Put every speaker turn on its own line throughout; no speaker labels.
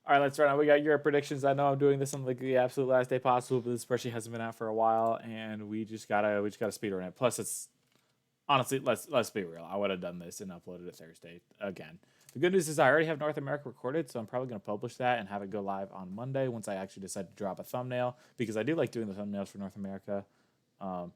All right, let's run out. We got Europe predictions. I know I'm doing this on like the absolute last day possible, but this spreadsheet hasn't been out for a while, and we just gotta speed run it. Plus, it's honestly, let's be real. I would have done this and uploaded it Thursday again. The good news is I already have North America recorded, so I'm probably going to publish that and have it go live on Monday once I actually decide to drop a thumbnail, because I do like doing the thumbnails for North America. Um,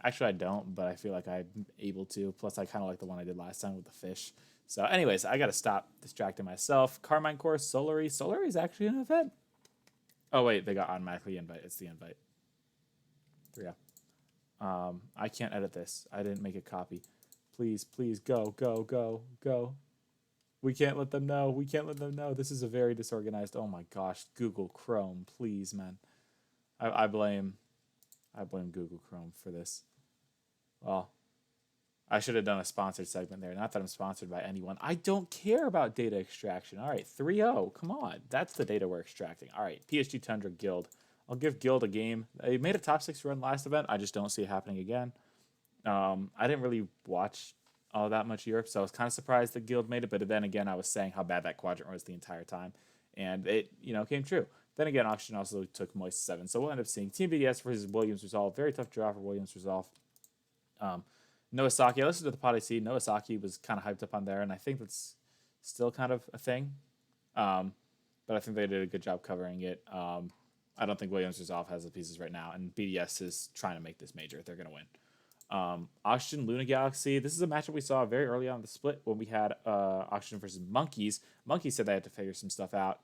Actually, I don't, but I feel like I'm able to. Plus, I kind of like the one I did last time with the fish. So, anyways, I got to stop distracting myself. Carmine Course, Solary. Solary is actually an event. Oh, wait, they got automatically invite. It's the invite. Yeah. I can't edit this. I didn't make a copy. Please, please, go, go, go, go. We can't let them know. We can't let them know. This is a very disorganized. Oh my gosh, Google Chrome, please, man. I blame Google Chrome for this. Well, I should have done a sponsored segment there. Not that I'm sponsored by anyone. I don't care about data extraction. All right, 3-0. Come on. That's the data we're extracting. All right, PSG Tundra Guild. I'll give Guild a game. They made a top 6 run last event. I just don't see it happening again. I didn't really watch all that much Europe, so I was kind of surprised that Guild made it. But then again, I was saying how bad that quadrant was the entire time, and it came true. Then again, Auction also took Moist 7, so we'll end up seeing Team BDS versus Williams Resolve. Very tough draw for Williams Resolve. Noasaki, I listened to the pod I see. Noasaki was kind of hyped up on there, and I think that's still kind of a thing. But I think they did a good job covering it. I don't think Williams Resolve has the pieces right now, and BDS is trying to make this major. They're going to win. Oxygen Luna Galaxy. This is a matchup we saw very early on in the split when we had Oxygen versus Monkeys. Monkeys said they had to figure some stuff out.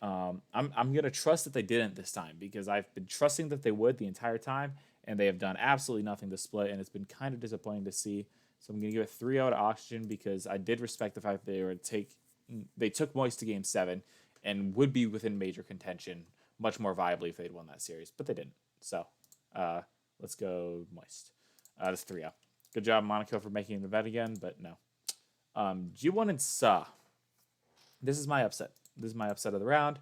I'm gonna trust that they didn't this time, because I've been trusting that they would the entire time, and they have done absolutely nothing to split, and it's been kind of disappointing to see. So I'm gonna give it 3-0 to Oxygen, because I did respect the fact that they took Moist to Game 7 and would be within major contention much more viably if they'd won that series, but they didn't. So let's go Moist. That's 3-0. Good job, Monaco, for making the bet again, but no. G1 and Sa. This is my upset. This is my upset of the round.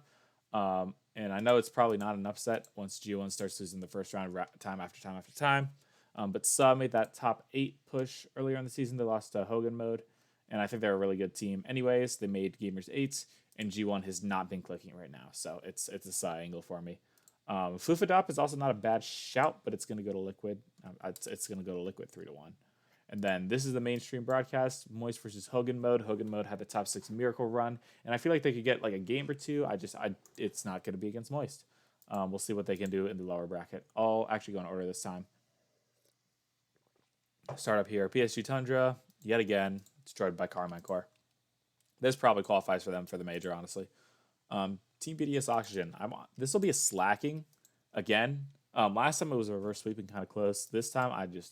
And I know it's probably not an upset once G1 starts losing the first round time after time after time. But Sa made that top 8 push earlier in the season. They lost to Hogan mode, and I think they're a really good team. Anyways, they made Gamers 8s, and G1 has not been clicking right now. So it's a Sa angle for me. Flufadop is also not a bad shout, but it's going to go to Liquid. It's going to go to Liquid 3-1. And then this is the mainstream broadcast, Moist versus Hogan mode. Hogan mode had the top 6 miracle run, and I feel like they could get like a game or two. It's not going to be against Moist. We'll see what they can do in the lower bracket. I'll actually go in order this time. Start up here. PSG Tundra, yet again, destroyed by Carmine Core. This probably qualifies for them for the major, honestly. Team BDS Oxygen. This will be a slacking again. Last time it was a reverse sweeping kind of close. This time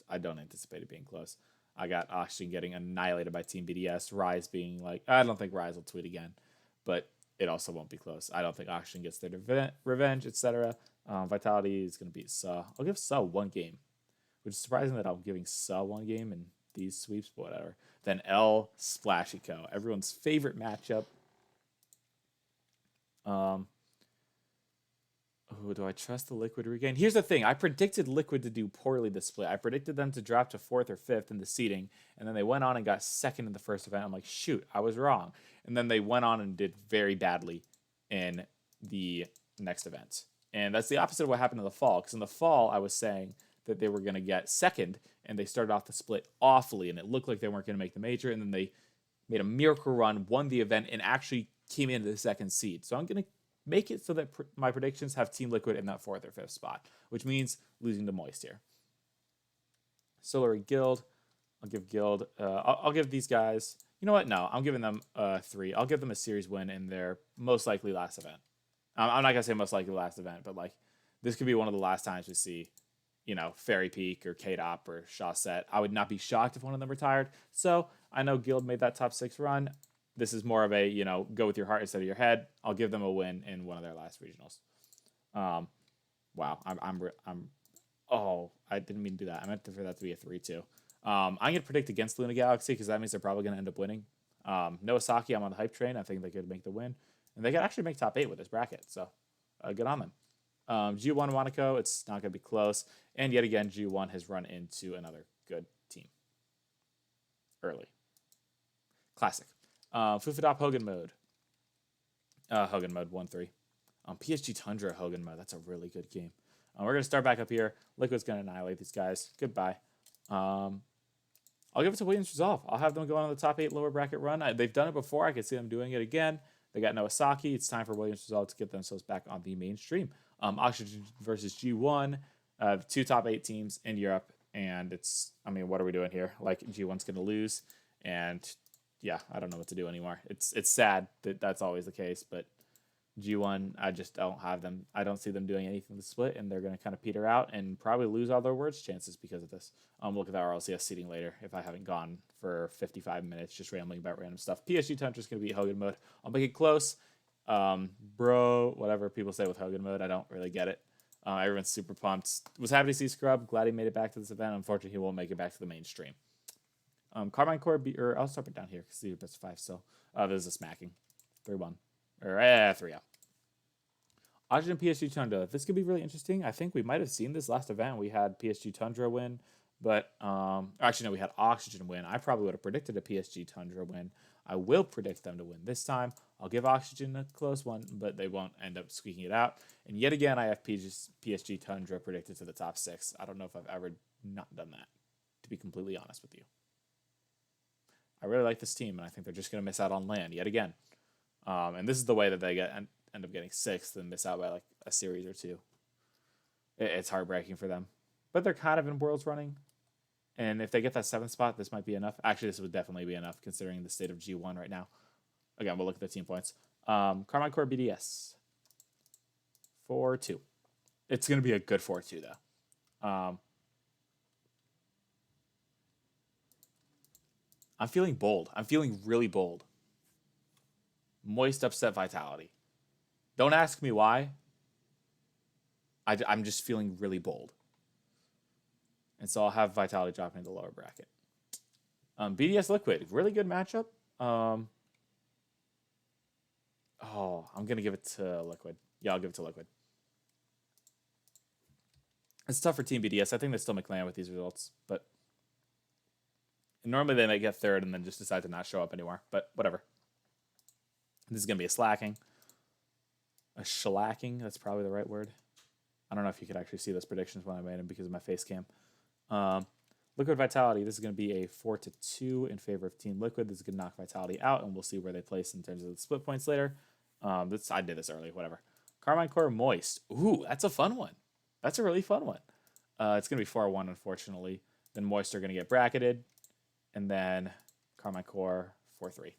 I don't anticipate it being close. I got Oxygen getting annihilated by Team BDS. Rise being like, I don't think Rise will tweet again, but it also won't be close. I don't think Oxygen gets their revenge, etc. Vitality is going to beat Sa. I'll give Sa one game, which is surprising that I'm giving Sa one game in these sweeps, but whatever. Then L Splashy Co. Everyone's favorite matchup. Do I trust the Liquid regain? Here's the thing. I predicted Liquid to do poorly this split. I predicted them to drop to 4th or 5th in the seeding, and then they went on and got 2nd in the first event. I'm like, shoot, I was wrong. And then they went on and did very badly in the next event. And that's the opposite of what happened in the fall, because in the fall, I was saying that they were going to get 2nd, and they started off the split awfully, and it looked like they weren't going to make the major, and then they made a miracle run, won the event, and actually came into the 2nd seed. So I'm going to make it so that my predictions have Team Liquid in that 4th or 5th spot, which means losing to Moist here. Solary Guild. I'll give Guild. I'll give these guys. You know what? No, I'm giving them 3. I'll give them a series win in their most likely last event. I'm not gonna say most likely last event, but like this could be one of the last times we see, Fairy Peak or K-Dop or Shaw Set. I would not be shocked if one of them retired. So I know Guild made that top 6 run. This is more of a, go with your heart instead of your head. I'll give them a win in one of their last regionals. Wow. I didn't mean to do that. I meant for that to be a 3-2. I'm going to predict against Luna Galaxy, because that means they're probably going to end up winning. Noasaki, I'm on the hype train. I think they could make the win. And they could actually make top 8 with this bracket. So good on them. G1 Monaco, it's not going to be close. And yet again, G1 has run into another good team early. Classic. Fufadop Hogan mode. Hogan mode 1-3. PSG Tundra Hogan mode. That's a really good game. We're gonna start back up here. Liquid's gonna annihilate these guys. Goodbye. I'll give it to Williams Resolve. I'll have them go on the top 8 lower bracket run. They've done it before. I could see them doing it again. They got Noasaki. It's time for Williams Resolve to get themselves back on the mainstream. Oxygen versus G1, 2 top 8 teams in Europe. And it's, I mean, what are we doing here? Like, G1's going to lose. And yeah, I don't know what to do anymore. It's sad that that's always the case. But G1, I just don't have them. I don't see them doing anything to split, and they're going to kind of peter out and probably lose all their words chances because of this. Look at the RLCS seating later if I haven't gone for 55 minutes just rambling about random stuff. PSG Tundra's going to be Hogan mode. I'll make it close. Bro, whatever people say with Hogan mode, I don't really get it. Everyone's super pumped. Was happy to see Scrub. Glad he made it back to this event. Unfortunately, he won't make it back to the mainstream. Carmine Core, or I'll start it down here because these are best of 5 still. There's a smacking. 3-1. Or 3-0. Oxygen PSG Tundra. This could be really interesting. I think we might have seen this last event. We had PSG Tundra win, but actually no, we had Oxygen win. I probably would have predicted a PSG Tundra win. I will predict them to win this time. I'll give Oxygen a close one, but they won't end up squeaking it out. And yet again, I have PSG Tundra predicted to the top 6. I don't know if I've ever not done that, to be completely honest with you. I really like this team, and I think they're just going to miss out on land yet again. And this is the way that they end up getting 6th and miss out by like a series or 2. It's heartbreaking for them. But they're kind of in Worlds running. And if they get that 7th spot, this might be enough. Actually, this would definitely be enough considering the state of G1 right now. Again, we'll look at the team points. Carmine Core BDS. 4-2. It's going to be a good 4-2, though. I'm feeling bold. I'm feeling really bold. Moist upset Vitality. Don't ask me why. I'm just feeling really bold. And so I'll have Vitality dropping into the lower bracket. BDS Liquid. Really good matchup. I'm going to give it to Liquid. Yeah, I'll give it to Liquid. It's tough for Team BDS. I think they still make land with these results. But normally they might get 3rd and then just decide to not show up anymore. But whatever. This is going to be a slacking. A shellacking. That's probably the right word. I don't know if you could actually see those predictions when I made them because of my face cam. Liquid Vitality. This is going to be a 4-2 in favor of Team Liquid. This is going to knock Vitality out, and we'll see where they place in terms of the split points later. I did this early. Whatever. Carmine Core Moist. Ooh, that's a fun one. That's a really fun one. It's going to be 4-1, unfortunately. Then Moist are going to get bracketed. And then Carmine Core 4-3.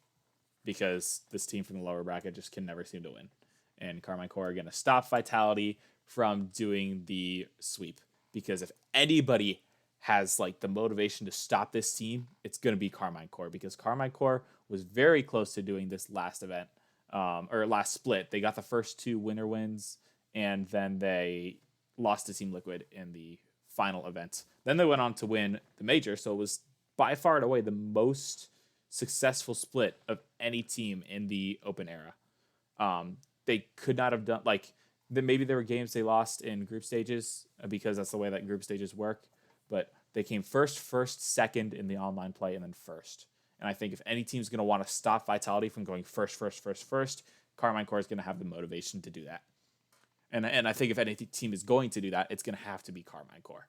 Because this team from the lower bracket just can never seem to win. And Carmine Core are going to stop Vitality from doing the sweep. Because if anybody has like the motivation to stop this team, it's going to be Carmine Core. Because Carmine Core was very close to doing this last event. Or last split. They got the first 2 winner wins. And then they lost to Team Liquid in the final event. Then they went on to win the major. So it was by far and away the most successful split of any team in the open era. They could not have done maybe there were games they lost in group stages because that's the way that group stages work, but they came first, second in the online play, and then first. And I think if any team's going to want to stop Vitality from going first, Carmine Core is going to have the motivation to do that. And I think if any team is going to do that, it's going to have to be Carmine Core.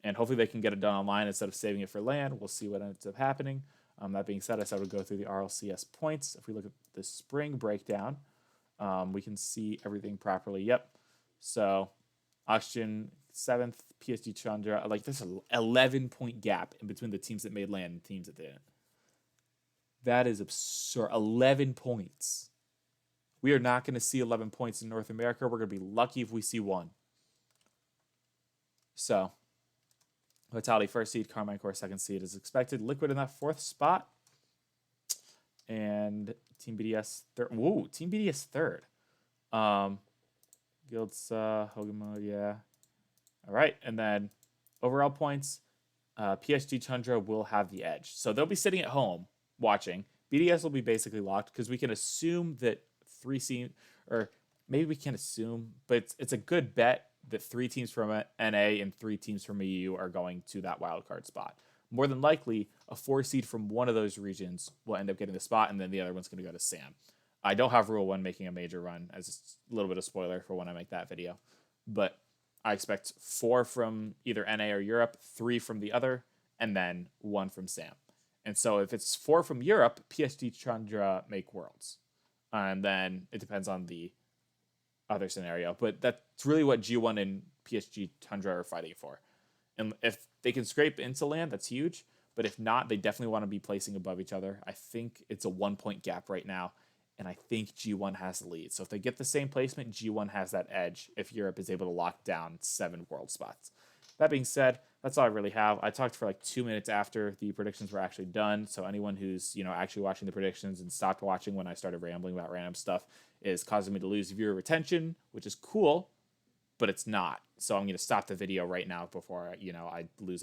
And hopefully they can get it done online instead of saving it for land. We'll see what ends up happening. That being said, I said I would go through the RLCS points. If we look at the spring breakdown, we can see everything properly. Yep. So Oxygen 7th, PSG Chandra. There's an 11-point gap in between the teams that made land and the teams that didn't. That is absurd. 11 points. We are not going to see 11 points in North America. We're going to be lucky if we see 1. So Vitality 1st seed, Carmine Core 2nd seed is expected. Liquid in that 4th spot. And Team BDS 3rd. Whoa, Team BDS 3rd. Guilds, Hogan mode, yeah. All right, and then overall points, PSG Tundra will have the edge. So they'll be sitting at home watching. BDS will be basically locked because we can assume that 3 teams, or maybe we can't assume, but it's a good bet that 3 teams from NA and 3 teams from EU are going to that wildcard spot. More than likely, a 4 seed from one of those regions will end up getting the spot, and then the other one's going to go to SAM. I don't have Rule 1 making a major run, as a little bit of spoiler for when I make that video. But I expect 4 from either NA or Europe, 3 from the other, and then 1 from SAM. And so if it's 4 from Europe, PSG Chandra make Worlds. And then it depends on the other scenario. But that's really what G1 and PSG Tundra are fighting for. And if they can scrape into land, that's huge. But if not, they definitely want to be placing above each other. I think it's a 1-point gap right now. And I think G1 has the lead. So if they get the same placement, G1 has that edge if Europe is able to lock down 7 world spots. That being said, that's all I really have. I talked for like 2 minutes after the predictions were actually done. So anyone who's, actually watching the predictions and stopped watching when I started rambling about random stuff is causing me to lose viewer retention, which is cool, but it's not. So I'm going to stop the video right now before, I lose any